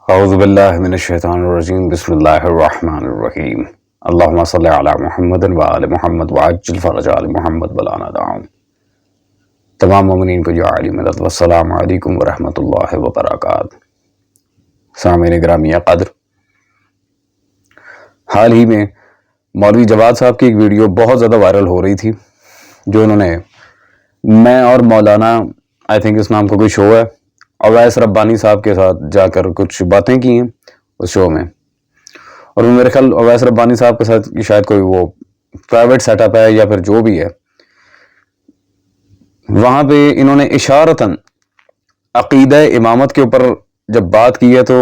اعوذ باللہ من الشیطان الرجیم بسم اللہ الرحمن الرحیم اللہم صلی علی محمد وآل محمد وعجل فرج آل محمد بلانا دعاؤں۔ تمام مومنین کو جو عالی مدد والسلام علیکم ورحمۃ اللہ وبرکاتہ۔ سامعین گرامی قدر، حال ہی میں مولوی جواد صاحب کی ایک ویڈیو بہت زیادہ وائرل ہو رہی تھی، جو انہوں نے میں اور مولانا آئی تھنک اس نام کا کوئی شو ہے اویس ربانی صاحب کے ساتھ جا کر کچھ باتیں کی ہیں اس شو میں، اور وہ میرے خیال اویس ربانی صاحب کے ساتھ شاید کوئی وہ پرائیویٹ سیٹ اپ ہے یا پھر جو بھی ہے۔ وہاں پہ انہوں نے اشارتاً عقیدہ امامت کے اوپر جب بات کی ہے تو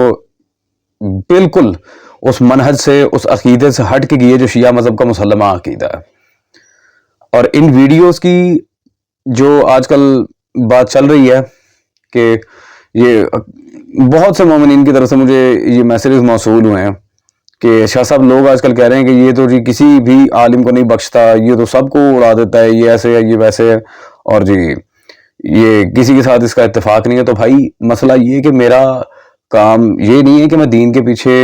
بالکل اس منہج سے، اس عقیدے سے ہٹ کے کی ہے جو شیعہ مذہب کا مسلمہ عقیدہ ہے۔ اور ان ویڈیوز کی جو آج کل بات چل رہی ہے کہ یہ بہت سے مومنین کی طرف سے مجھے یہ میسیجز موصول ہوئے ہیں کہ شاہ صاحب لوگ آج کل کہہ رہے ہیں کہ یہ تو جی کسی بھی عالم کو نہیں بخشتا، یہ تو سب کو اڑا دیتا ہے، یہ ایسے ہے یہ ویسے ہے، اور جی یہ کسی کے ساتھ اس کا اتفاق نہیں ہے۔ تو بھائی مسئلہ یہ کہ میرا کام یہ نہیں ہے کہ میں دین کے پیچھے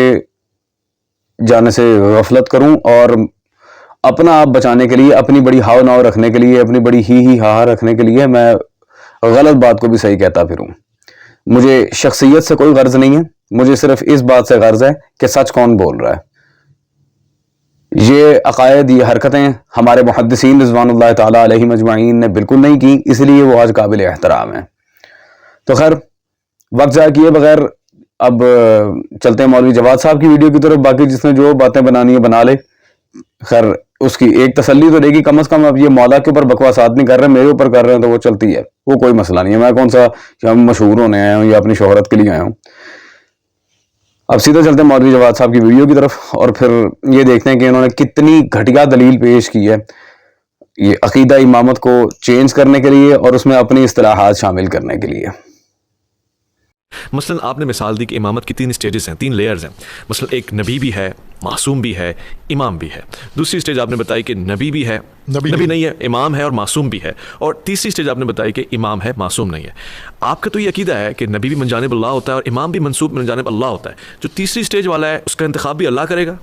جانے سے غفلت کروں اور اپنا آپ بچانے کے لیے، اپنی بڑی ہاؤ ناؤ رکھنے کے لیے، اپنی بڑی ہی ہاہا رکھنے کے لیے میں غلط بات کو بھی صحیح کہتا پھروں۔ مجھے شخصیت سے کوئی غرض نہیں ہے، مجھے صرف اس بات سے غرض ہے کہ سچ کون بول رہا ہے۔ یہ عقائد، یہ حرکتیں ہمارے محدثین رضوان اللہ تعالیٰ علیہ مجمعین نے بالکل نہیں کی، اس لیے وہ آج قابل احترام ہیں۔ تو خیر وقت ضائع کیے بغیر اب چلتے ہیں مولوی جواد صاحب کی ویڈیو کی طرف۔ باقی جس نے جو باتیں بنانی ہے بنا لے، خیر اس کی ایک تسلی تو رہے گی کم از کم۔ اب یہ مولا کے اوپر بکواسات نہیں کر رہے، میرے اوپر کر رہے ہیں تو وہ چلتی ہے، وہ کوئی مسئلہ نہیں ہے۔ میں کون سا مشہور ہونے آیا ہوں یا اپنی شہرت کے لیے آیا ہوں۔ اب سیدھا چلتے ہیں مولوی جواد صاحب کی ویڈیو کی طرف، اور پھر یہ دیکھتے ہیں کہ انہوں نے کتنی گھٹیا دلیل پیش کی ہے یہ عقیدہ امامت کو چینج کرنے کے لیے اور اس میں اپنی اصطلاحات شامل کرنے کے لیے۔ مثلا آپ نے مثال دی کہ امامت کی 3 سٹیجز ہیں، 3 لیئرز ہیں۔ مثلا ایک نبی بھی ہے، معصوم بھی ہے، امام بھی ہے۔ دوسری سٹیج آپ نے بتائی کہ نبی بھی ہے، نبی نہیں ہے، امام ہے اور معصوم بھی ہے۔ اور تیسری سٹیج آپ نے بتائی کہ امام ہے، معصوم نہیں ہے۔ آپ کا تو یہ عقیدہ ہے کہ نبی بھی من جانب اللہ ہوتا ہے اور امام بھی منسوب من جانب اللہ ہوتا ہے۔ جو تیسری سٹیج والا ہے اس کا انتخاب بھی اللہ کرے گا؟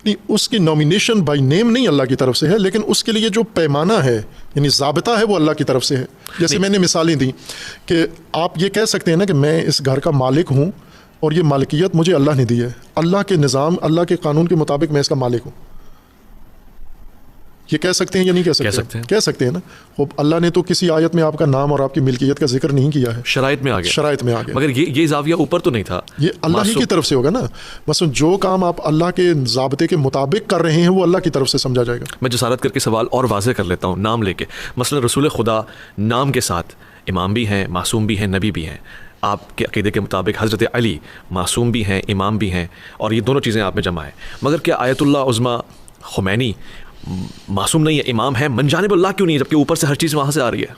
نہیں، اس کی نومینیشن بائی نیم نہیں اللہ کی طرف سے ہے، لیکن اس کے لیے جو پیمانہ ہے یعنی ضابطہ ہے وہ اللہ کی طرف سے ہے۔ جیسے میں نے مثالیں دیں کہ آپ یہ کہہ سکتے ہیں نا کہ میں اس گھر کا مالک ہوں اور یہ مالکیت مجھے اللہ نے دی ہے، اللہ کے نظام، اللہ کے قانون کے مطابق میں اس کا مالک ہوں۔ یہ کہہ سکتے ہیں یا نہیں کہہ سکتے؟ کہہ سکتے ہیں نا۔ خوب اللہ نے تو کسی آیت میں آپ کا نام اور آپ کی ملکیت کا ذکر نہیں کیا ہے، شرائط میں آ گیا، شرائط میں آ گیا، مگر یہ زاویہ اوپر تو نہیں تھا، یہ اللہ ہی کی طرف سے ہوگا نا۔ مثلا جو کام آپ اللہ کے ضابطے کے مطابق کر رہے ہیں وہ اللہ کی طرف سے سمجھا جائے گا۔ میں جسارت کر کے سوال اور واضح کر لیتا ہوں نام لے کے۔ مثلا رسول خدا نام کے ساتھ امام بھی ہیں، معصوم بھی ہیں، نبی بھی ہیں۔ آپ کے عقیدے کے مطابق حضرت علی معصوم بھی ہیں، امام بھی ہیں، اور یہ دونوں چیزیں آپ میں جمع ہیں۔ مگر کیا آیت اللہ عظمیٰ خمینی معصوم نہیں ہے، امام ہے، من جانب اللہ کیوں نہیں ہے جبکہ اوپر سے ہر چیز وہاں سے آ رہی ہے؟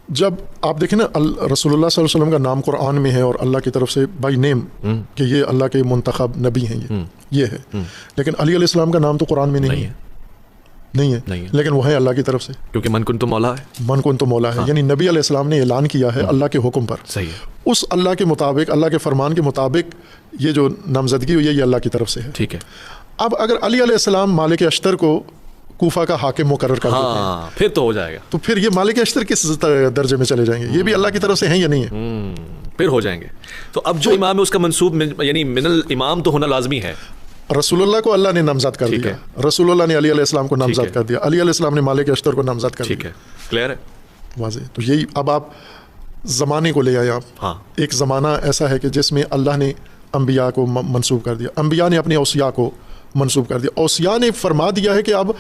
جب آپ دیکھیں نا رسول اللہ صلی اللہ علیہ وسلم کا نام قرآن میں ہے اور اللہ کی طرف سے بائی نیم کہ یہ اللہ کے منتخب نبی ہیں، یہ ہے، لیکن علی علیہ السلام کا نام تو قرآن میں نہیں ہے، لیکن وہ ہے اللہ کی طرف سے، کیونکہ من کن تو مولا ہے، من کن تو مولا ہے، یعنی نبی علیہ السلام نے اعلان کیا ہے اللہ کے حکم پر، صحیح ہے، اس اللہ کے مطابق، اللہ کے فرمان کے مطابق یہ جو نامزدگی ہوئی ہے یہ اللہ کی طرف سے ہے۔ ٹھیک ہے۔ اب اگر علی علیہ السلام مالک اشتر کو کوفہ کا حاکم مقرر کر دیتے ہیں پھر تو ہو جائے گا، تو پھر یہ مالک اشتر کس درجے میں چلے جائیں گے؟ یہ بھی اللہ کی طرف سے ہیں یا نہیں ہے؟ پھر ہو جائیں گے۔ تو اب جو امام ہے اس کا منصوب یعنی من الامام تو ہونا لازمی ہے۔ رسول اللہ کو اللہ نے نامزد کر دیا، رسول اللہ نے علی علیہ السلام کو نامزد کر دیا، علی علیہ السلام نے مالک اشتر کو نامزد کر دیا۔ ٹھیک ہے، کلیئر ہے، واضح۔ تو یہی اب آپ زمانے کو لے آئے، آپ ایک زمانہ ایسا ہے کہ جس میں اللہ نے انبیاء کو منسوب کر دیا، انبیاء نے اپنے اوصیاء کو منسوب کر دیا، اوصیاء نے فرما دیا ہے کہ اب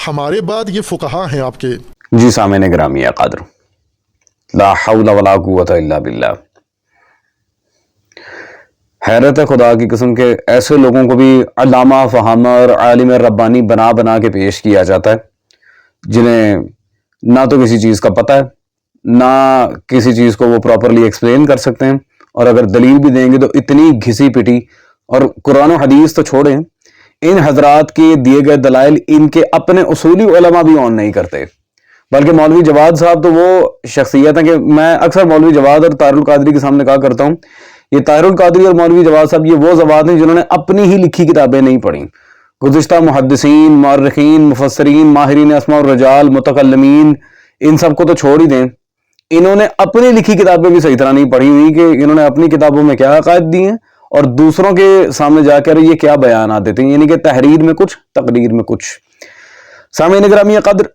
ہمارے بعد یہ فقہا ہیں آپ کے۔ جی سامعین گرامی قدر، لا حول ولا قوت الا باللہ، حیرت ہے خدا کی قسم کے ایسے لوگوں کو بھی علامہ فہامہ اور عالم ربانی بنا بنا کے پیش کیا جاتا ہے جنہیں نہ تو کسی چیز کا پتہ ہے، نہ کسی چیز کو وہ پراپرلی ایکسپلین کر سکتے ہیں، اور اگر دلیل بھی دیں گے تو اتنی گھسی پٹی، اور قرآن و حدیث تو چھوڑیں، ان حضرات کے دیے گئے دلائل ان کے اپنے اصولی علماء بھی آن نہیں کرتے۔ بلکہ مولوی جواد صاحب تو وہ شخصیت ہیں کہ میں اکثر مولوی جواد اور طاہر القادری کے سامنے کہا کرتا ہوں یہ طاہر القادری اور مولوی جواد صاحب یہ وہ ذوات ہیں جنہوں نے اپنی ہی لکھی کتابیں نہیں پڑھی. گزشتہ محدثین، مورخین، مفسرین، ماہرین اسماء الرجال، متکلمین، ان سب کو تو چھوڑ ہی دیں، انہوں نے اپنی لکھی کتابیں بھی صحیح طرح نہیں پڑھی ہوئی کہ انہوں نے اپنی کتابوں میں کیا عقائد دی ہیں اور دوسروں کے سامنے جا کر یہ کیا بیانات دیتے ہیں، یعنی کہ تحریر میں کچھ، تقریر میں کچھ. سامعین گرامی قدر،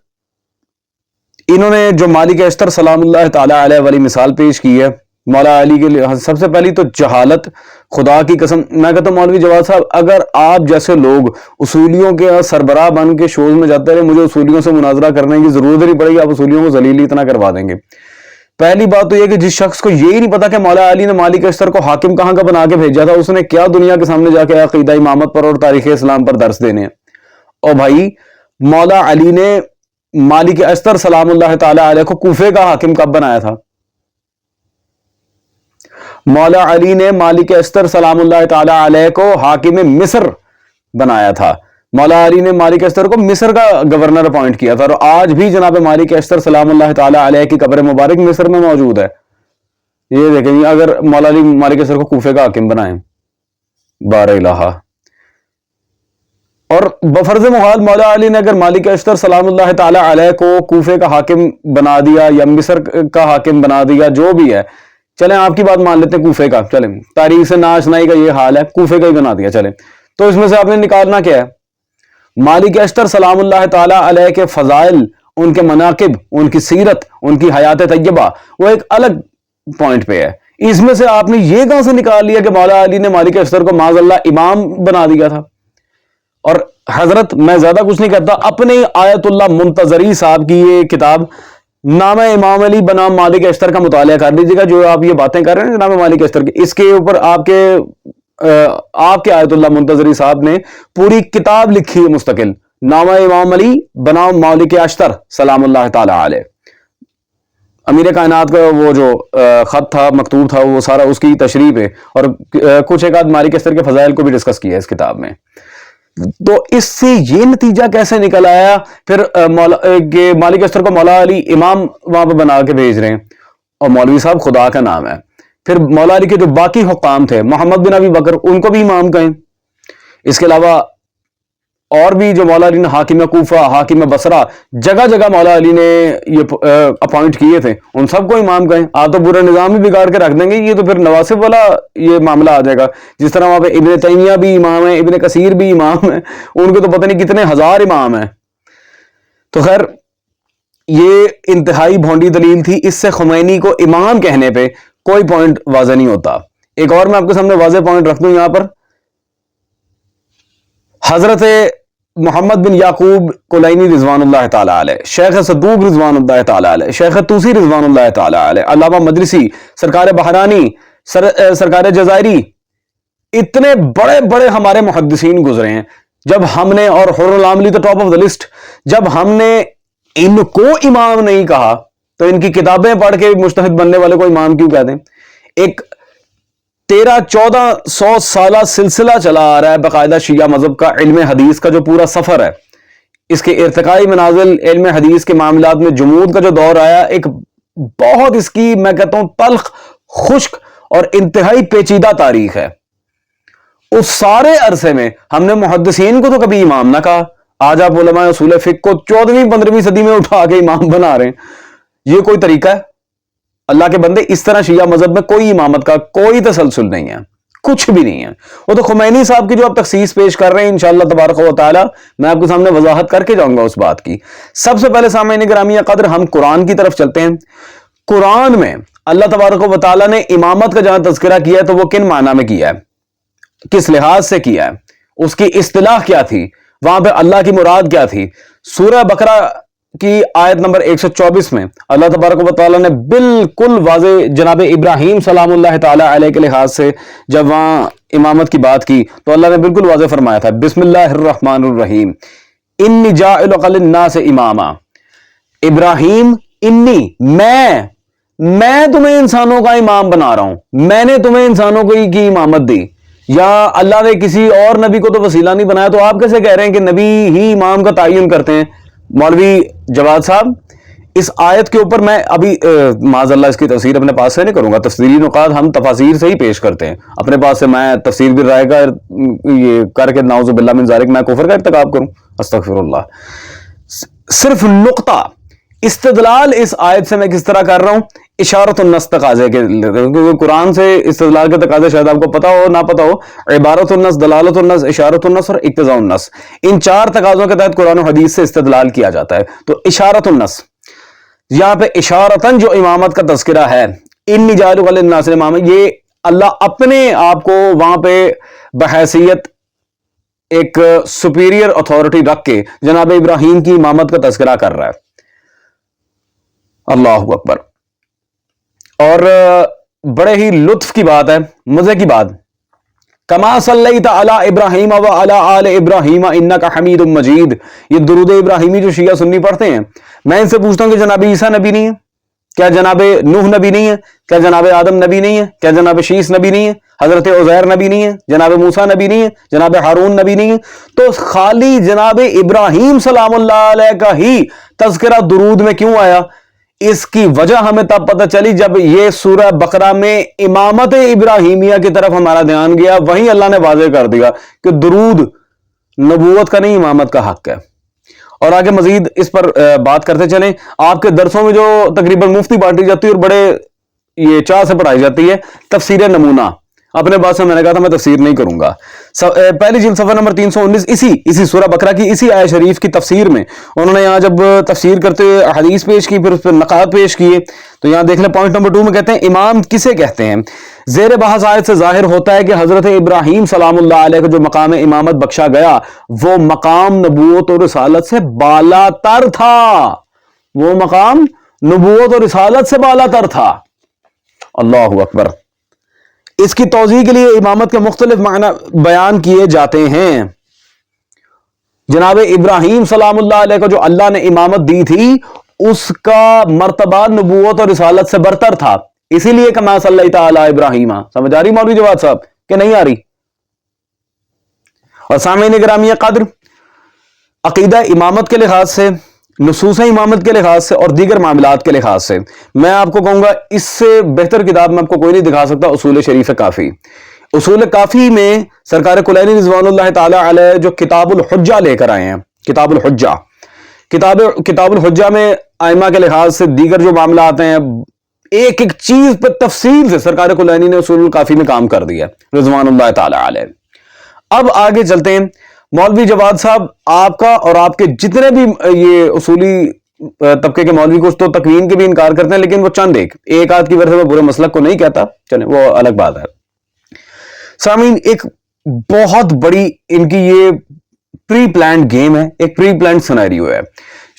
انہوں نے جو مالک اشتر سلام اللہ تعالی علیہ والی مثال پیش کی ہے مولا علی کے لیے، سب سے پہلی تو جہالت. خدا کی قسم میں کہتا ہوں مولوی جواد صاحب، اگر آپ جیسے لوگ اصولیوں کے سربراہ بن کے شوز میں جاتے رہے، مجھے اصولیوں سے مناظرہ کرنے کی ضرورت نہیں پڑے گی، آپ اصولیوں کو ذلیل اتنا کروا دیں گے. پہلی بات تو یہ کہ جس شخص کو یہی نہیں پتا کہ مولا علی نے مالک اشتر کو حاکم کہاں کا بنا کے بھیجا تھا، اس نے کیا دنیا کے سامنے جا کے عقیدہ امامت پر اور تاریخ اسلام پر درس دینے ہیں. اور بھائی مولا علی نے مالک اشتر سلام اللہ تعالی علیہ کو کوفے کا حاکم کب بنایا تھا؟ مولا علی نے مالک اشتر سلام اللہ تعالی علیہ کو حاکم مصر بنایا تھا. مولا علی نے مالک اشتر کو مصر کا گورنر اپوائنٹ کیا تھا، اور آج بھی جناب مالک اشتر سلام اللہ تعالی علیہ کی قبر مبارک مصر میں موجود ہے. یہ دیکھیں اگر مولا علی مالک اشتر کو کوفے کا حاکم بنائیں، بار الہ. اور بفرض محال مولا علی نے اگر مالک اشتر سلام اللہ تعالی علیہ کو کوفے کا حاکم بنا دیا یا مصر کا حاکم بنا دیا، جو بھی ہے، چلیں آپ کی بات مان لیتے ہیں کوفے کا، چلیں تاریخ سے ناآشنائی کا یہ حال ہے، کوفے کا ہی بنا دیا چلیں، تو اس میں سے آپ نے نکالنا کیا ہے؟ مالک اشتر سلام اللہ تعالی علیہ کے فضائل، ان کے مناقب، ان کی سیرت، ان کی حیات طیبہ وہ ایک الگ پوائنٹ پہ ہے. اس میں سے آپ نے یہ کہاں سے نکال لیا کہ مولا علی نے مالک اشتر کو معاذ اللہ امام بنا دیا تھا؟ اور حضرت میں زیادہ کچھ نہیں کہتا، اپنے آیت اللہ منتظری صاحب کی یہ کتاب نام امام علی بنام مالک اشتر کا مطالعہ کر لیجیے گا. جو آپ یہ باتیں کر رہے ہیں نام مالک اشتر کی، اس کے اوپر آپ کے آیت اللہ منتظری صاحب نے پوری کتاب لکھی ہے مستقل، نام امام علی بنام مالک اشتر سلام اللہ تعالی علیہ. امیر کائنات کا وہ جو خط تھا، مکتوب تھا، وہ سارا اس کی تشریح ہے، اور کچھ ایک آدھ مالک اشتر کے فضائل کو بھی ڈسکس کیا ہے اس کتاب میں. تو اس سے یہ نتیجہ کیسے نکل آیا پھر مالک اشتر کو مولا علی امام وہاں پہ بنا کے بھیج رہے ہیں، اور مولوی صاحب خدا کا نام ہے. پھر مولا علی کے جو باقی حکام تھے، محمد بن ابی بکر، ان کو بھی امام کہیں. اس کے علاوہ اور بھی جو مولا علی نے حاکم کوفہ، حاکم بصرہ، جگہ جگہ مولا علی نے یہ اپوائنٹ کیے تھے، ان سب کو امام کہیں. آپ تو پورا نظام بھی بگاڑ کے رکھ دیں گے، یہ تو پھر نواسب والا یہ معاملہ آ جائے گا. جس طرح وہاں پہ ابن تیمیہ بھی امام ہیں، ابن کثیر بھی امام ہیں، ان کو تو پتہ نہیں کتنے ہزار امام ہیں. تو خیر یہ انتہائی بھونڈی دلیل تھی. اس سے خمینی کو امام کہنے پہ کوئی پوائنٹ واضح نہیں ہوتا. ایک اور میں آپ کے سامنے واضح پوائنٹ رکھ دوں یہاں پر، حضرت محمد بن یعقوب کلینی رضوان اللہ تعالی علیہ، شیخ صدوق رضوان اللہ تعالی علیہ، شیخ توسی رضوان اللہ تعالی علیہ، علامہ مدرسی، سرکار بحرانی، سرکار جزائری، اتنے بڑے بڑے ہمارے محدثین گزرے ہیں. جب ہم نے، اور حر العاملی تو ٹاپ آف دا لسٹ، جب ہم نے ان کو امام نہیں کہا تو ان کی کتابیں پڑھ کے مجتہد بننے والے کو امام کیوں کہتے ہیں؟ ایک 1300-1400 سالہ سلسلہ چلا آ رہا ہے باقاعدہ شیعہ مذہب کا، علم حدیث کا جو پورا سفر ہے، اس کے ارتقائی منازل علم حدیث کے معاملات میں جمود کا جو دور آیا، ایک بہت اس کی میں کہتا ہوں تلخ، خشک اور انتہائی پیچیدہ تاریخ ہے. اس سارے عرصے میں ہم نے محدثین کو تو کبھی امام نہ کہا. آج آپ علماء اصول فقہ کو 14ویں-15ویں صدی میں اٹھا کے امام بنا رہے ہیں. یہ کوئی طریقہ ہے؟ اللہ کے بندے، اس طرح شیعہ مذہب میں کوئی امامت کا کوئی تسلسل نہیں ہے، کچھ بھی نہیں ہے. وہ تو خمینی صاحب کی جو آپ تخصیص پیش کر رہے ہیں انشاءاللہ تبارک و تعالی، میں آپ کے سامنے وضاحت کر کے جاؤں گا اس بات کی. سب سے پہلے سامعین گرامی قدر ہم قرآن کی طرف چلتے ہیں. قرآن میں اللہ تبارک و تعالی نے امامت کا جہاں تذکرہ کیا ہے تو وہ کن معنی میں کیا ہے، کس لحاظ سے کیا ہے، اس کی اصطلاح کیا تھی، وہاں پہ اللہ کی مراد کیا تھی؟ سورہ بقرہ کی آیت نمبر 124 میں اللہ تبارک و تعالی نے بالکل واضح جناب ابراہیم سلام اللہ تعالی علیہ کے لحاظ سے جب وہاں امامت کی بات کی تو اللہ نے بالکل واضح فرمایا تھا، بسم اللہ الرحمن الرحیم، انی جاعلک للناس اماما. ابراہیم، انی، میں تمہیں انسانوں کا امام بنا رہا ہوں، میں نے تمہیں انسانوں کی امامت دی. یا اللہ نے کسی اور نبی کو تو وسیلہ نہیں بنایا، تو آپ کیسے کہہ رہے ہیں کہ نبی ہی امام کا تعین کرتے ہیں؟ مولوی جواد صاحب، اس آیت کے اوپر میں ابھی معاذ اللہ اس کی تفسیر اپنے پاس سے نہیں کروں گا، تفسیری نقاط ہم تفاسیر سے ہی پیش کرتے ہیں، اپنے پاس سے میں تفسیر بھی رائے گا یہ کر کے نعوذ باللہ من ذالک میں کفر کا ارتکاب کروں، استغفر اللہ. صرف نقطہ استدلال اس آیت سے میں کس طرح کر رہا ہوں، اشارت النص تقاضے کے، کیونکہ قرآن سے استدلال کے تقاضے شاید آپ کو پتا ہو نہ پتا ہو، عبارت النص، دلالت النص، اشارت النص اور اقتضاء النص، ان 4 تقاضوں کے تحت قرآن و حدیث سے استدلال کیا جاتا ہے. تو اشارت النص یہاں پہ اشارتاً جو امامت کا تذکرہ ہے، انی جاعلک للناس اماما، یہ اللہ اپنے آپ کو وہاں پہ بحیثیت ایک سپیریئر اتھارٹی رکھ کے جناب ابراہیم کی امامت کا تذکرہ کر رہا ہے. اللہ اکبر. اور بڑے ہی لطف کی بات ہے، مزے کی بات، کما صلیت علی ابراہیم وعلی آل ابراہیم انک حمید مجید، یہ درود ابراہیمی جو شیعہ سنی پڑھتے ہیں، میں ان سے پوچھتا ہوں کہ جناب عیسیٰ نبی نہیں ہے؟ کیا جناب نوح نبی نہیں ہے؟ کیا جناب آدم نبی نہیں ہے؟ کیا جناب شیس نبی نہیں ہے؟ حضرت عزیر نبی نہیں ہے؟ جناب موسیٰ نبی نہیں ہے؟ جناب ہارون نبی نہیں ہے؟ تو خالی جناب ابراہیم سلام اللہ علیہ کا ہی تذکرہ درود میں کیوں آیا؟ اس کی وجہ ہمیں تب پتہ چلی جب یہ سورہ بقرہ میں امامت ابراہیمیہ کی طرف ہمارا دھیان گیا، وہیں اللہ نے واضح کر دیا کہ درود نبوت کا نہیں، امامت کا حق ہے. اور آگے مزید اس پر بات کرتے چلیں. آپ کے درسوں میں جو تقریباً مفتی بانٹی جاتی ہے اور بڑے یہ چاہ سے پڑھائی جاتی ہے، تفسیر نمونہ، اپنے بات سے میں نے کہا تھا میں تفسیر نہیں کروں گا. پہلی جلد صفحہ نمبر 319 اسی سورہ بقرہ کی اسی آیت شریف کی تفسیر میں انہوں نے یہاں جب تفسیر کرتے ہوئے حدیث پیش کی، پھر اس پر نقاد پیش کیے، تو یہاں دیکھ لیں پوائنٹ نمبر 2 میں کہتے ہیں امام کسے کہتے ہیں. زیر بحث آیت سے ظاہر ہوتا ہے کہ حضرت ابراہیم سلام اللہ علیہ کو جو مقام امامت بخشا گیا وہ مقام نبوت اور رسالت سے بالا تر تھا، وہ مقام نبوت اور رسالت سے بالا تر تھا. اللہ اکبر. اس کی توضیح کے لیے امامت کے مختلف معنی بیان کیے جاتے ہیں. جناب ابراہیم سلام اللہ علیہ کو جو اللہ نے امامت دی تھی اس کا مرتبہ نبوت اور رسالت سے برتر تھا، اسی لیے کما صلیت علی ابراہیم. سمجھ آ رہی مولوی جواد صاحب کہ نہیں آ رہی؟ اور سامعین گرامی قدر، عقیدہ امامت کے لحاظ سے، نصوص امامت کے لحاظ سے اور دیگر معاملات کے لحاظ سے میں آپ کو کہوں گا اس سے بہتر کتاب میں آپ کو کوئی نہیں دکھا سکتا اصول شریف کافی. اصول کافی میں سرکار کلینی رضوان اللہ تعالی علیہ جو کتاب الحجہ لے کر آئے ہیں، کتاب الحجہ، کتاب الحجہ میں ائمہ کے لحاظ سے دیگر جو معاملات ہیں ایک ایک چیز پہ تفصیل سے سرکار کلینی نے اصول کافی میں کام کر دیا رضوان اللہ تعالی علیہ. اب آگے چلتے ہیں. مولوی جواد صاحب آپ کا اور آپ کے جتنے بھی یہ اصولی طبقے کے مولوی کچھ تو تکوین کے بھی انکار کرتے ہیں، لیکن وہ چند ایک آدھ کی وجہ سے میں برے مسلک کو نہیں کہتا، چلیں وہ الگ بات ہے. سامعین ایک بہت بڑی ان کی یہ پری پلانڈ گیم ہے، ایک پری پلانڈ سینیریو ہے.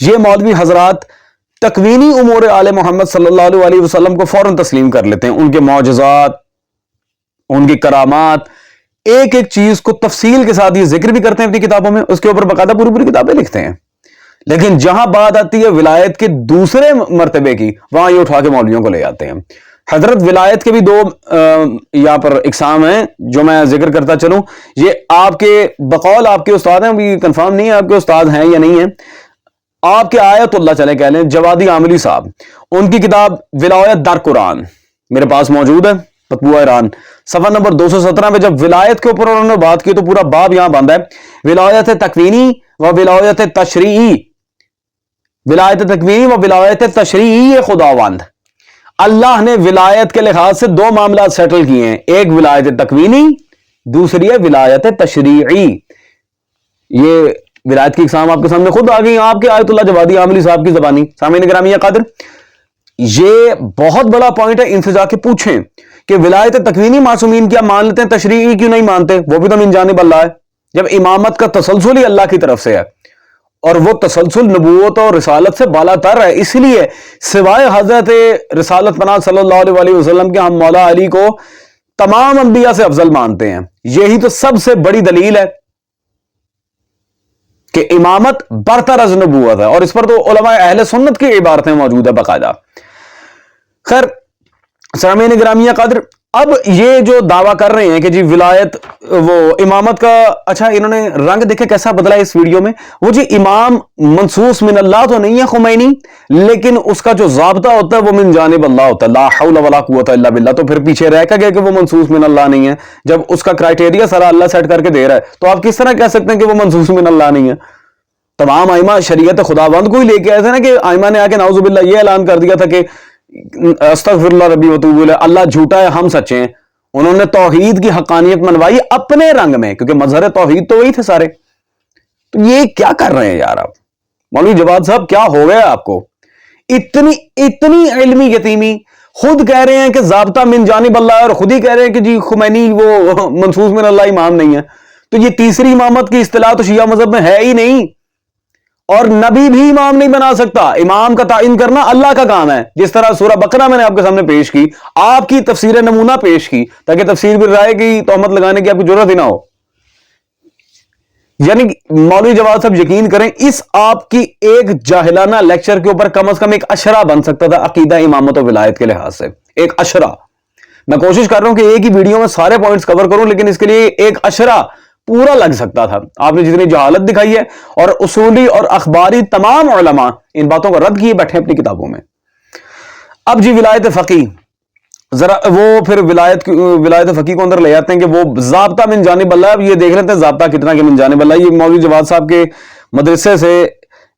یہ مولوی حضرات تکوینی امور آل محمد صلی اللہ علیہ وسلم کو فوراً تسلیم کر لیتے ہیں، ان کے معجزات، ان کی کرامات، ایک ایک چیز کو تفصیل کے ساتھ یہ ذکر بھی کرتے ہیں اپنی کتابوں میں، اس کے اوپر باقاعدہ پوری کتابیں لکھتے ہیں. لیکن جہاں بات آتی ہے ولایت کے دوسرے مرتبے کی، وہاں یہ اٹھا کے مولویوں کو لے آتے ہیں. حضرت ولایت کے بھی 2 یہاں پر اقسام ہیں جو میں ذکر کرتا چلوں. یہ آپ کے بقول آپ کے استاد ہیں، ابھی کنفرم نہیں ہے آپ کے استاد ہیں یا نہیں ہیں، آپ کے آیت اللہ چلے کہہ لیں جوادی عاملی صاحب، ان کی کتاب ولایت در قرآن میرے پاس موجود ہے، مطبوعہ ایران، صفحہ نمبر 217 پہ جب ولایت کے اوپر انہوں نے بات کی تو پورا باب یہاں بند ہے، ولایت تکوینی و ولایت تشریعی. ولایت تکوینی و ولایت تشریعی خداوند، اللہ نے ولایت کے لحاظ سے 2 معاملات سیٹل کیے ہیں، ایک ولایت تکوینی، دوسری ہے ولایت تشریعی. یہ ولایت کی اقسام آپ کے سامنے خود آ گئی آپ کے آیت اللہ جوادی عاملی صاحب کی زبانی. سامعین گرامی قدر، یہ بہت بڑا پوائنٹ ہے، ان سے جا کے پوچھیں کہ ولایت تکوینی معصومین کیا مان لیتے ہیں، تشریعی کیوں نہیں مانتے؟ وہ بھی تو من جانب اللہ ہے. جب امامت کا تسلسل ہی اللہ کی طرف سے ہے اور وہ تسلسل نبوت اور رسالت سے بالا تر ہے، اس لیے سوائے حضرت رسالت پناہ صلی اللہ علیہ وسلم کے ہم مولا علی کو تمام انبیاء سے افضل مانتے ہیں. یہی تو سب سے بڑی دلیل ہے کہ امامت برتر از نبوت ہے، اور اس پر تو علماء اہل سنت کی عبارتیں موجود ہیں باقاعدہ. خیر سامعین گرامی قدر، اب یہ جو دعویٰ کر رہے ہیں کہ جی ولایت وہ امامت کا، اچھا انہوں نے رنگ دیکھے کیسا بدلا ہے اس ویڈیو میں. وہ جی امام منصوص من اللہ تو نہیں ہے خمینی، لیکن اس کا جو ضابطہ ہوتا ہے وہ من جانب اللہ ہوتا ہے، لا حول ولا قوت الا باللہ. تو پھر پیچھے رہ کے گئے کہ وہ منصوص من اللہ نہیں ہے، جب اس کا کرائٹیریا سارا اللہ سیٹ کر کے دے رہا ہے، تو آپ کس طرح کہہ سکتے ہیں کہ وہ منصوص من اللہ نہیں ہے؟ تمام ائمہ شریعت خداوند کو ہی لے کے آئے تھے نا، کہ ائمہ نے آ کے نعوذ باللہ یہ اعلان کر دیا تھا کہ استغفر اللہ ربی وتوب الیہ، اللہ جھوٹا ہے ہم سچے ہیں. انہوں نے توحید کی حقانیت منوائی اپنے رنگ میں، کیونکہ مظہر توحید تو وہی تھے سارے. تو یہ کیا کر رہے ہیں یار آپ؟ مولوی جواد صاحب کیا ہو گیا آپ کو؟ اتنی علمی یتیمی. خود کہہ رہے ہیں کہ ضابطہ من جانب اللہ ہے، اور خود ہی کہہ رہے ہیں کہ جی خمینی وہ منصوص من اللہ امام نہیں ہے. تو یہ تیسری امامت کی اصطلاح تو شیعہ مذہب میں ہے ہی نہیں، اور نبی بھی امام نہیں بنا سکتا. امام کا تعین کرنا اللہ کا کام ہے. جس طرح سورہ بقرہ میں نے آپ کے سامنے پیش کی، آپ کی تفسیر نمونہ پیش کی، تاکہ تفسیر بھی رائے کی تہمت لگانے کی آپ کی ضرورت ہی نہ ہو. یعنی مولوی جواد صاحب یقین کریں، اس آپ کی ایک جاہلانہ لیکچر کے اوپر کم از کم ایک اشرہ بن سکتا تھا عقیدہ امامت و ولایت کے لحاظ سے. ایک اشرہ. میں کوشش کر رہا ہوں کہ ایک ہی ویڈیو میں سارے پوائنٹس کور کروں، لیکن اس کے لیے ایک اشرہ پورا لگ سکتا تھا. آپ نے جتنی جہالت دکھائی ہے، اور اصولی اور اخباری تمام علماء ان باتوں کو رد کیے بیٹھے اپنی کتابوں میں. اب جی ولایت فقی، ذرا وہ پھر ولایت فقی کو اندر لے جاتے ہیں کہ وہ ضابطہ من جانب اللہ. اب یہ دیکھ لیتے ہیں ضابطہ کتنا کہ من جانب اللہ. یہ مولوی جواد صاحب کے مدرسے سے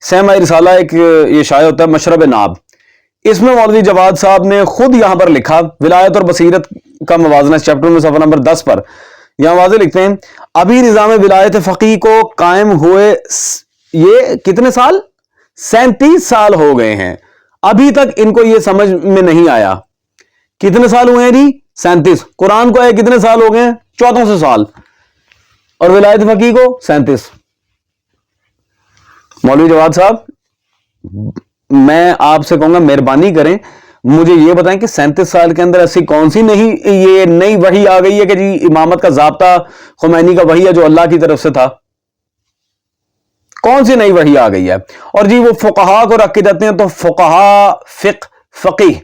سیما رسالہ ایک یہ شائع ہوتا ہے مشرب ناب. اس میں مولوی جواد صاحب نے خود یہاں پر لکھا ولایت اور بصیرت کا موازنہ، اس چیپٹر میں صفحہ نمبر 10 پر یہاں واضح لکھتے ہیں، ابھی نظام ولایت فقی کو قائم ہوئے یہ کتنے سال؟ 37 سال ہو گئے ہیں. ابھی تک ان کو یہ سمجھ میں نہیں آیا. کتنے سال ہوئے ہیں جی؟ 37. قرآن کو آئے کتنے سال ہو گئے ہیں؟ 1400 سال. اور ولایت فقی کو 37. مولوی جواد صاحب میں آپ سے کہوں گا مہربانی کریں مجھے یہ بتائیں کہ 37 سال کے اندر ایسی کون سی یہ نئی وحی آ گئی ہے کہ جی امامت کا ضابطہ خمینی کا وہی ہے جو اللہ کی طرف سے تھا؟ کون سی نئی وحی آ گئی ہے؟ اور جی وہ فقہا کو رکھ کے جاتے ہیں، تو فقہا، فقیہ،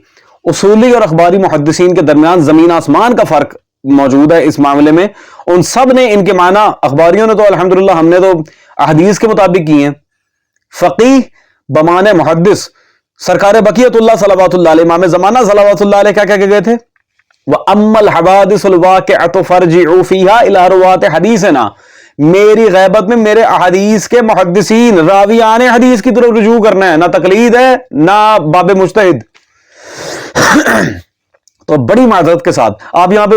اصولی اور اخباری محدثین کے درمیان زمین آسمان کا فرق موجود ہے اس معاملے میں. ان سب نے ان کے معنی، اخباریوں نے تو الحمدللہ، ہم نے تو احادیث کے مطابق کی ہیں. فقیہ بمانے محدث، سرکار بقیت اللہ صلوات اللہ علیہ، امام زمانہ صلوات اللہ علیہ کیا کہہ گئے تھے؟ وَأَمَّا الْحَوَادِثُ الْوَاقِعَةُ فَارْجِعُوا فِيهَا إِلَىٰ رُوَاةِ حَدِيثِنَا. میری غیبت میں میرے احادیث کے محدثین، راویان حدیث کی طرف رجوع کرنا ہے، نہ تقلید ہے نہ باب مجتہد. تو بڑی معذرت کے ساتھ آپ یہاں پہ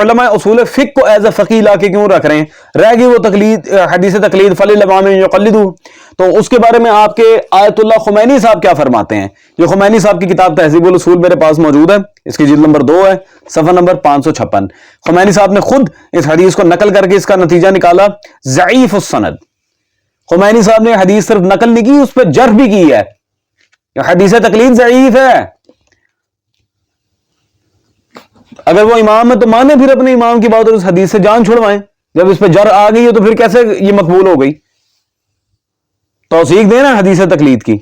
علماء اصول فقہ کو ایز اے فقیہ لا کے کیوں رکھ رہے ہیں؟ رہ گئی وہ تقلید، حدیث تقلید، فَلِلْإِمَامِ يُقَلِّدُ. تو اس کے بارے میں آپ کے آیت اللہ خمینی صاحب کیا فرماتے ہیں؟ یہ خمینی صاحب کی کتاب تہذیب الاصول میرے پاس موجود ہے، اس کی جلد نمبر 2 ہے، صفحہ نمبر 556. خمینی صاحب نے خود اس حدیث کو نقل کر کے اس کا نتیجہ نکالا ضعیف السند. خمینی صاحب نے حدیث صرف نقل نہیں کی، اس پہ جرح بھی کی ہے. حدیث تقلید ضعیف ہے. اگر وہ امام ہے تو مانے پھر اپنے امام کی بات اور اس حدیث سے جان چھڑوائیں. جب اس پہ جر آ گئی ہے تو پھر کیسے یہ مقبول ہو گئی؟ توثیق دیں نا حدیث تقلید کی.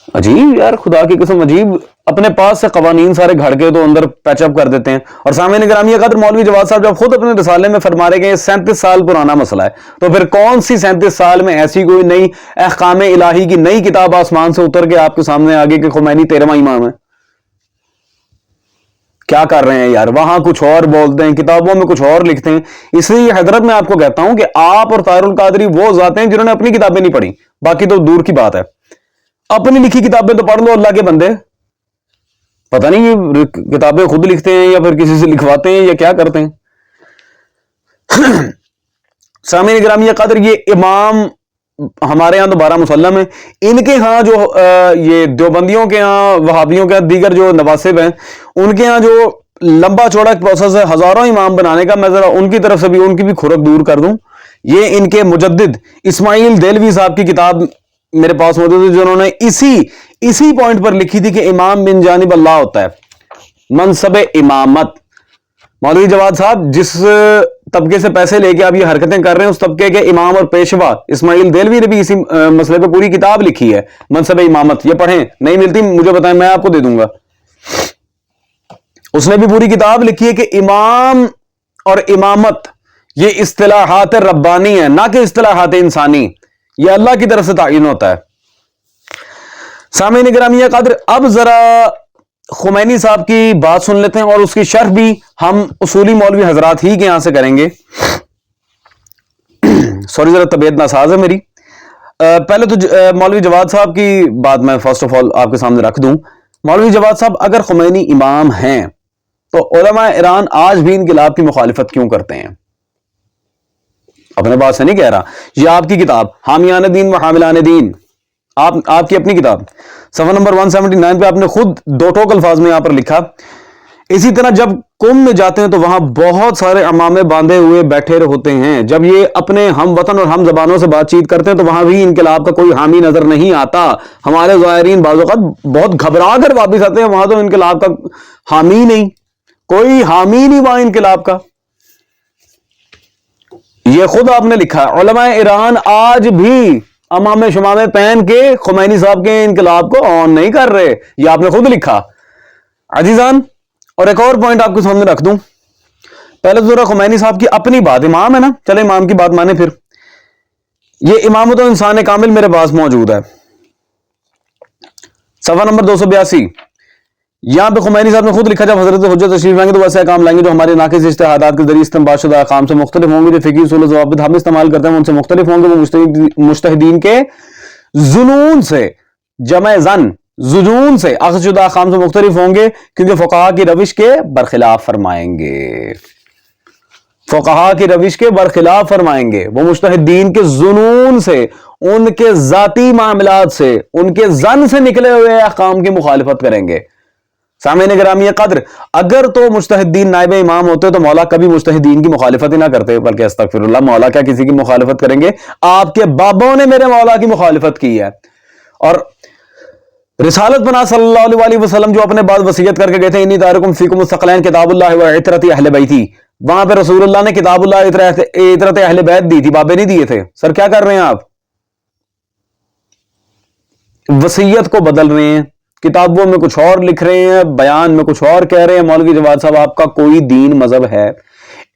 عجیب یار، خدا کی قسم عجیب. اپنے پاس سے قوانین سارے گھڑ کے تو اندر پیچ اپ کر دیتے ہیں. اور سامعین گرامی قدر، مولوی جواد صاحب جب خود اپنے رسالے میں فرما رہے کہ یہ 37 سال پرانا مسئلہ ہے، تو پھر کون سی 37 سال میں ایسی کوئی نئی احکام الہی کی نئی کتاب آسمان سے اتر کے آپ کے سامنے آگے کہ خمینی 13واں امام ہے؟ کیا کر رہے ہیں یار؟ وہاں کچھ اور بولتے ہیں، کتابوں میں کچھ اور لکھتے ہیں. اس لیے حضرت میں آپ کو کہتا ہوں کہ آپ اور طاہر القادری وہ ذات ہیں جنہوں نے اپنی کتابیں نہیں پڑھی، باقی تو دور کی بات ہے. اپنی لکھی کتابیں تو پڑھ لو اللہ کے بندے. پتہ نہیں یہ کتابیں خود لکھتے ہیں یا پھر کسی سے لکھواتے ہیں یا کیا کرتے ہیں. سامعین گرامی قدر، یہ امام ہمارے ہاں تو 12 مسلم ہیں، ان کے ہاں جو یہ دیوبندیوں کے ہاں، وہابیوں کے دیگر جو نواسب ہیں، ان کے ہاں جو لمبا چوڑا پروسیس ہے ہزاروں امام بنانے کا، میں ذرا ان کی طرف سے بھی ان کی بھی کھرک دور کر دوں. یہ ان کے مجدد اسماعیل دہلوی صاحب کی کتاب میرے پاس موجود ہے، جنہوں نے اسی پوائنٹ پر لکھی تھی کہ امام من جانب اللہ ہوتا ہے، منصب امامت. مولوی جواد صاحب جس طبقے سے پیسے لے کے آپ یہ حرکتیں کر رہے ہیں، اس طبقے کے امام اور پیشوا اسماعیل دہلوی نے بھی اسی مسئلے پہ پوری کتاب لکھی ہے، منصب امامت. یہ پڑھیں، نہیں ملتی مجھے بتائیں، میں آپ کو دے دوں گا. اس نے بھی پوری کتاب لکھی ہے کہ امام اور امامت یہ اصطلاحات ربانی ہیں، نہ کہ اصطلاحات انسانی، یہ اللہ کی طرف سے تعین ہوتا ہے۔ سامعین گرامی قدر، اب ذرا خمینی صاحب کی بات سن لیتے ہیں، اور اس کی شرح بھی ہم اصولی مولوی حضرات ہی کے یہاں سے کریں گے۔ سوری، ذرا طبیعت ناساز ہے میری۔ پہلے تو مولوی جواد صاحب کی بات میں فرسٹ آف آل آپ کے سامنے رکھ دوں۔ مولوی جواد صاحب اگر خمینی امام ہیں تو علماء ایران آج بھی انقلاب کی مخالفت کیوں کرتے ہیں؟ اپنے بات سے نہیں کہہ رہا، یہ آپ کی کتاب حامیان دین و حاملان دین، آپ کی اپنی کتاب، صفحہ نمبر 179 پہ آپ نے خود دو ٹوک الفاظ میں یہاں پر لکھا، اسی طرح جب قم میں جاتے ہیں تو وہاں بہت سارے عمامے باندھے ہوئے بیٹھے ہوتے ہیں، جب یہ اپنے ہم وطن اور ہم زبانوں سے بات چیت کرتے ہیں تو وہاں بھی انقلاب کا کوئی حامی نظر نہیں آتا۔ ہمارے ظاہرین بعض اوقات بہت گھبرا کر واپس آتے ہیں، وہاں تو انقلاب کا حامی نہیں، کوئی حامی نہیں وہاں انقلاب کا۔ یہ خود آپ نے لکھا، علماء ایران آج بھی امامے شمامے پہن کے خمینی صاحب کے انقلاب کو آن نہیں کر رہے، یہ آپ نے خود لکھا۔ عزیزان، اور ایک اور پوائنٹ آپ کے سامنے رکھ دوں، پہلے تو ذرا خمینی صاحب کی اپنی بات، امام ہے نا، چلے امام کی بات مانے، پھر یہ امامت و انسان کامل میرے پاس موجود ہے، صفحہ نمبر 282۔ یہاں پہ خمینی صاحب نے خود لکھا، جب حضرت حجت تشریف لائیں گے تو ویسے احکام لائیں گے جو ہمارے ناقص اجتہادات کے ذریعے استنباط شدہ احکام سے مختلف ہوں گے، جو فقہی اصول و ضوابط ہم استعمال کرتے ہیں ان سے مختلف ہوں گے، وہ مجتہدین کے ظنون سے، جمع زن، ظنون سے اخذ شدہ احکام سے مختلف ہوں گے، کیونکہ فقہا کی روش کے برخلاف فرمائیں گے، فقہا کی روش کے برخلاف فرمائیں گے، وہ مجتہدین کے ظنون سے، ان کے ذاتی معاملات سے، ان کے زن سے نکلے ہوئے احکام کی مخالفت کریں گے۔ سامعین گرامی قدر، اگر تو مجتہدین نائب امام ہوتے تو مولا کبھی مجتہدین کی مخالفت ہی نہ کرتے، بلکہ استغفر اللہ، مولا کیا کسی کی مخالفت کریں گے؟ آپ کے بابوں نے میرے مولا کی مخالفت کی ہے۔ اور رسالت پناہ صلی اللہ علیہ وسلم جو اپنے بعد وصیت کر کے گئے تھے، انی تارکم فیکم الثقلین کتاب اللہ و عطرت اہل بیتی، وہاں پہ رسول اللہ نے کتاب اللہ عطرت اہل بیت دی تھی، بابے نہیں دیے تھے۔ سر کیا کر رہے ہیں آپ؟ وصیت کو بدل رہے ہیں، کتابوں میں کچھ اور لکھ رہے ہیں، بیان میں کچھ اور کہہ رہے ہیں۔ مولوی جواد صاحب، آپ کا کوئی دین مذہب ہے؟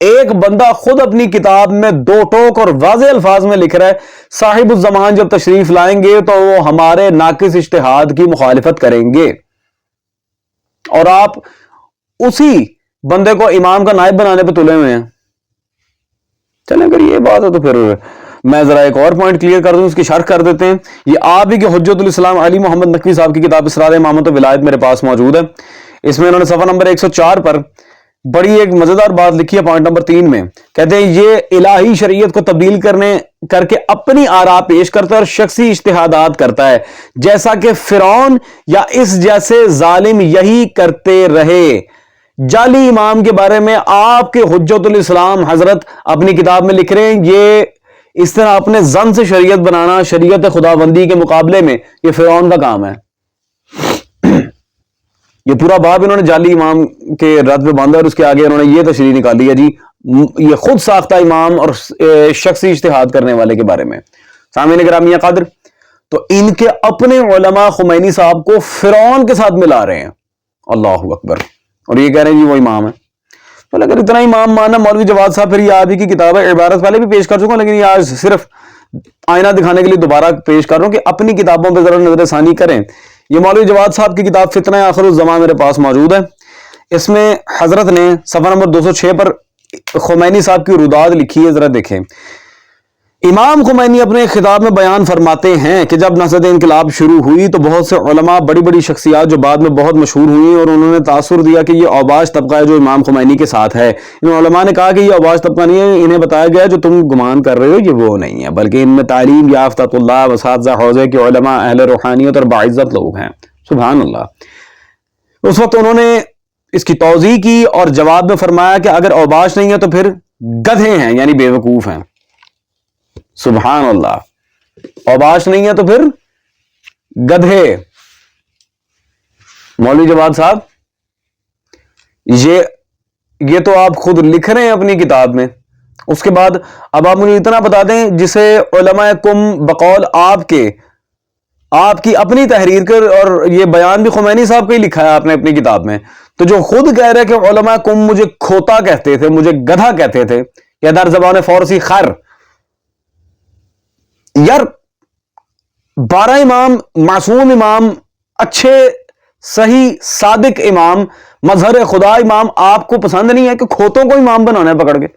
ایک بندہ خود اپنی کتاب میں دو ٹوک اور واضح الفاظ میں لکھ رہا ہے، صاحب الزمان جب تشریف لائیں گے تو وہ ہمارے ناقص اجتہاد کی مخالفت کریں گے، اور آپ اسی بندے کو امام کا نائب بنانے پہ تلے ہوئے ہیں۔ چلیں، اگر یہ بات ہے تو پھر میں ذرا ایک اور پوائنٹ کلیئر کر دوں، اس کی شرح کر دیتے ہیں۔ یہ آپ ہی کے حجت الاسلام علی محمد نقوی صاحب کی کتاب اسرار امامت و ولایت میرے پاس موجود ہے۔ اس میں انہوں نے صفحہ نمبر 104 پر بڑی ایک مزیدار بات لکھی ہے، پوائنٹ نمبر 3 میں کہتے ہیں، یہ الہی شریعت کو تبدیل کر کے اپنی آراء پیش کرتا ہے اور شخصی اجتہادات کرتا ہے، جیسا کہ فرعون یا اس جیسے ظالم یہی کرتے رہے۔ جعلی امام کے بارے میں آپ کے حجت الاسلام حضرت اپنی کتاب میں لکھ رہے ہیں، یہ اس طرح اپنے زن سے شریعت بنانا شریعت خداوندی کے مقابلے میں یہ فرعون کا کام ہے۔ یہ پورا باب انہوں نے جعلی امام کے رد پہ باندھا، اور اس کے آگے انہوں نے یہ تشریح نکالی ہے جی، یہ خود ساختہ امام اور شخصی اجتہاد کرنے والے کے بارے میں۔ سامعین گرامی قدر، تو ان کے اپنے علماء خمینی صاحب کو فرعون کے ساتھ ملا رہے ہیں، اللہ اکبر، اور یہ کہہ رہے ہیں جی وہ امام ہے۔ تو اگر اتنا امام ماننا مولوی جواد صاحب، پھر یہ آپ ہی کی کتاب ہے، عبارت پہلے بھی پیش کر چکا ہوں، لیکن یہ آج صرف آئینہ دکھانے کے لیے دوبارہ پیش کر رہا ہوں کہ اپنی کتابوں پہ ذرا نظر ثانی کریں۔ یہ مولوی جواد صاحب کی کتاب فتنہ آخر الزمان میرے پاس موجود ہے۔ اس میں حضرت نے صفحہ نمبر 206 پر خمینی صاحب کی رداد لکھی ہے، ذرا دیکھیں۔ امام خمینی اپنے خطاب میں بیان فرماتے ہیں کہ جب نہضت انقلاب شروع ہوئی تو بہت سے علماء، بڑی بڑی شخصیات جو بعد میں بہت مشہور ہوئی، اور انہوں نے تاثر دیا کہ یہ اوباش طبقہ ہے جو امام خمینی کے ساتھ ہے۔ ان علماء نے کہا کہ یہ اوباش طبقہ نہیں ہے، انہیں بتایا گیا جو تم گمان کر رہے ہو یہ وہ نہیں ہے، بلکہ ان میں تعلیم یافتہ طلاب، اساتذہ حوزے کے علماء، اہل روحانیت اور باعزت لوگ ہیں۔ سبحان اللہ۔ اس وقت انہوں نے اس کی توضیح کی اور جواب میں فرمایا کہ اگر اوباش نہیں ہے تو پھر گدھے ہیں، یعنی بے وقوف ہیں۔ سبحان اللہ، اوباش نہیں ہے تو پھر گدھے۔ مولوی جواد صاحب، یہ تو آپ خود لکھ رہے ہیں اپنی کتاب میں، اس کے بعد اب آپ مجھے اتنا بتا دیں جسے علماء کم بقول آپ کے آپ کی اپنی تحریر کر, اور یہ بیان بھی خمینی صاحب کا ہی لکھا ہے آپ نے اپنی کتاب میں, تو جو خود کہہ رہے کہ علماء کم مجھے کھوتا کہتے تھے, مجھے گدھا کہتے تھے, یا در زبان فارسی خر. یار 12 امام, معصوم امام, اچھے صحیح صادق امام, مظہر خدا امام, آپ کو پسند نہیں ہے کہ کھوتوں کو امام بنانا ہے پکڑ کے؟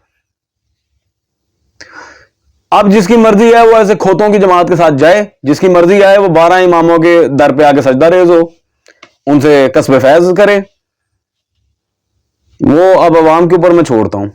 اب جس کی مرضی ہے وہ ایسے کھوتوں کی جماعت کے ساتھ جائے, جس کی مرضی ہے وہ 12 اماموں کے در پہ آ کے سجدہ ریز ہو, ان سے کسب فیض کرے. وہ اب عوام کے اوپر میں چھوڑتا ہوں.